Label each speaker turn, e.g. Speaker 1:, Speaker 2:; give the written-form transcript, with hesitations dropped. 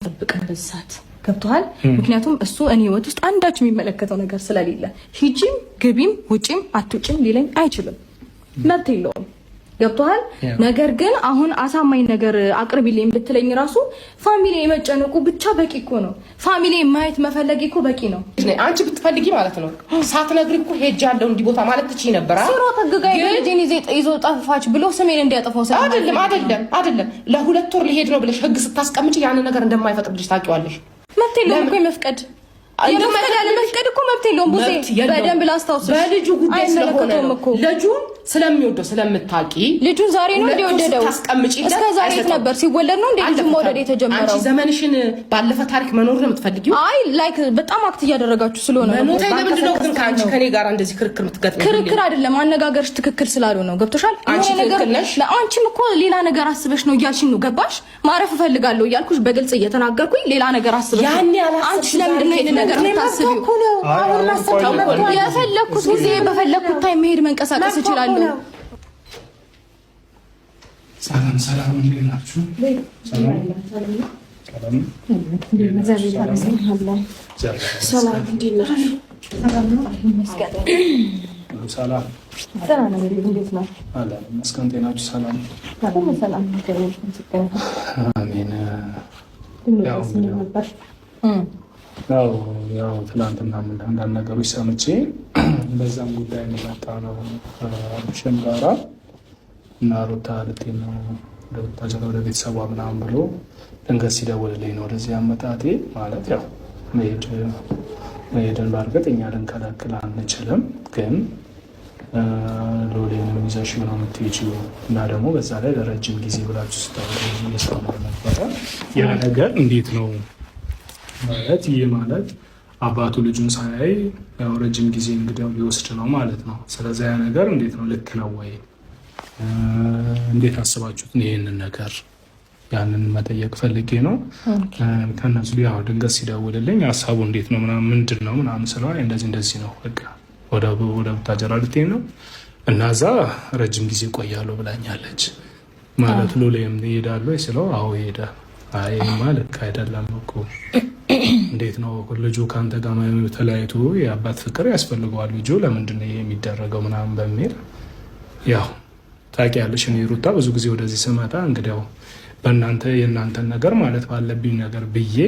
Speaker 1: ተጠብቀን በዛት ገብቷል ምክንያቱም እሱ እኔ ህይወት ውስጥ አንዳች የሚመለከተው ነገር ስለሌለ ሂጂም ግቢም ውጪም አትውጪም ሊለኝ አይችልም መብት የለውም ገብቷል ነገር ግን አሁን አሳማኝ ነገር አቅርቢልኝ ብትለኝ ራሱ ፋሚሊ የመጨነቁ ብቻ በቂ እኮ ነው ፋሚሊ ማየት መፈለግ እኮ በቂ ነው
Speaker 2: አንቺ ብትፈልጊ ማለት ነው ሳትነግሪ እኮ ሄጃለሁ እንዲ ቦታ ማለት ትቺ ነበር
Speaker 1: ስሮ ተገጋይ በልጄን ይዞ ጠፋች ብሎ ስሜን እንዲያጠፋው ሰው
Speaker 2: አይደለም ለሁለት ወር ሊሄድ ነው ብለሽ ህግ ስታስቀምጪ ያን ነገር እንደማይፈጥርልሽ ታውቂዋለሽ
Speaker 1: መብት የለውም እኮ መፍቀድ የመፍቀድ እኮ መብት የለውም ቡዜ በደንብ ላስታውስሽ
Speaker 2: በልጁ ጉዳይ ስለሆነ ልጁ ስለሚወደው ስለምታቂ
Speaker 1: ልጁን ዛሬ ነው እንደወደደው እስከ ዛሬ ነበር ሲወለድ ነው እንዴ ልጁ መውደድ የተጀመረው
Speaker 2: አንቺ ዘመንሽን ባለፈ ታሪክ መኖር ነው የምትፈልጊው
Speaker 1: አይ ላይክ በጣም አክት እያደረጋችሁ ስለሆነ
Speaker 2: ነው ለምንድን ነው ግን ካንቺ ከኔ ጋር እንደዚህ ክርክር የምትገጥመው
Speaker 1: ክርክር አይደለም አነጋገርሽ ትክክል ስላልሆነ ነው ገብቶሻል
Speaker 2: አንቺ ትክክል ነሽ
Speaker 1: ለአንቺም እኮ ሌላ ነገር አስበሽ ነው እያልሽኝ ነው ገባሽ ማረፍ እፈልጋለሁ እያልኩሽ በግልጽ እየተናገርኩኝ ሌላ ነገር አስበሽ አንቺ ለምንድን ነው ይሄን ነገር የምታስቢው አሁን ማስተካከል የፈለኩት ጊዜ በፈለኩት ታይም መሄድ መንቀሳቀስ እችላለሁ
Speaker 3: ሰላም እንዴት ናችሁ? ሰላም ያው ትላንትና አንዳንድ ነገሮች ሰምቼ በዛም ጉዳይ መጣ ነው ሸንጋራ እና ሩታ ልትሄድ ነው ወደ ቤተሰቧ ምናምን ብሎ ድንገት ሲደውልልኝ ነው ወደዚህ አመጣጤ ማለት ያው መሄድን በእርግጥ እኛ ልንከለክል አንችልም ግን ሎሌንም ይዘሽው ነው የምትሄጂው እና ደግሞ በዛ ላይ ለረጅም ጊዜ ብላችሁ ስታወሩ እየሰማሁ ነበረ ያ ነገር እንዴት ነው ማለት ይሄ ማለት አባቱ ልጁን ሳያይ ያው ረጅም ጊዜ እንግዲህ ሊወስድ ነው ማለት ነው ስለዚህ ያ ነገር እንዴት ነው ልክ ነው ወይ እንዴት አስባችሁት ይሄንን ነገር ያንን መጠየቅ ፈልጌ ነው ከነሱ ያው ድንገት ሲደውልልኝ ሐሳቡ እንዴት ነው ምናምን ምንድነው ምናምን ስለው እንደዚህ ነው በቃ ወደ ቡታጀራ ልትሄድ ነው እና እዛ ረጅም ጊዜ ቆያለሁ ብላኛለች ማለት ሎሌም ይሄዳሉ ስለው አዎ ይሄዳል አይ ማለት አይደለም እኮ እንዴት ነው ልጁ ካንተ ጋር ተለያይቶ የአባት ፍቅር ያስፈልገዋል ልጁ ለምንድን ነው የሚደረገው ምናምን በሚል ያው ታውቂያለሽ እኔ ሩታ ብዙ ጊዜ ወደዚህ ስመጣ እንግዲያው በእናንተ የእናንተን ነገር ማለት ባለብኝ ነገር ብዬ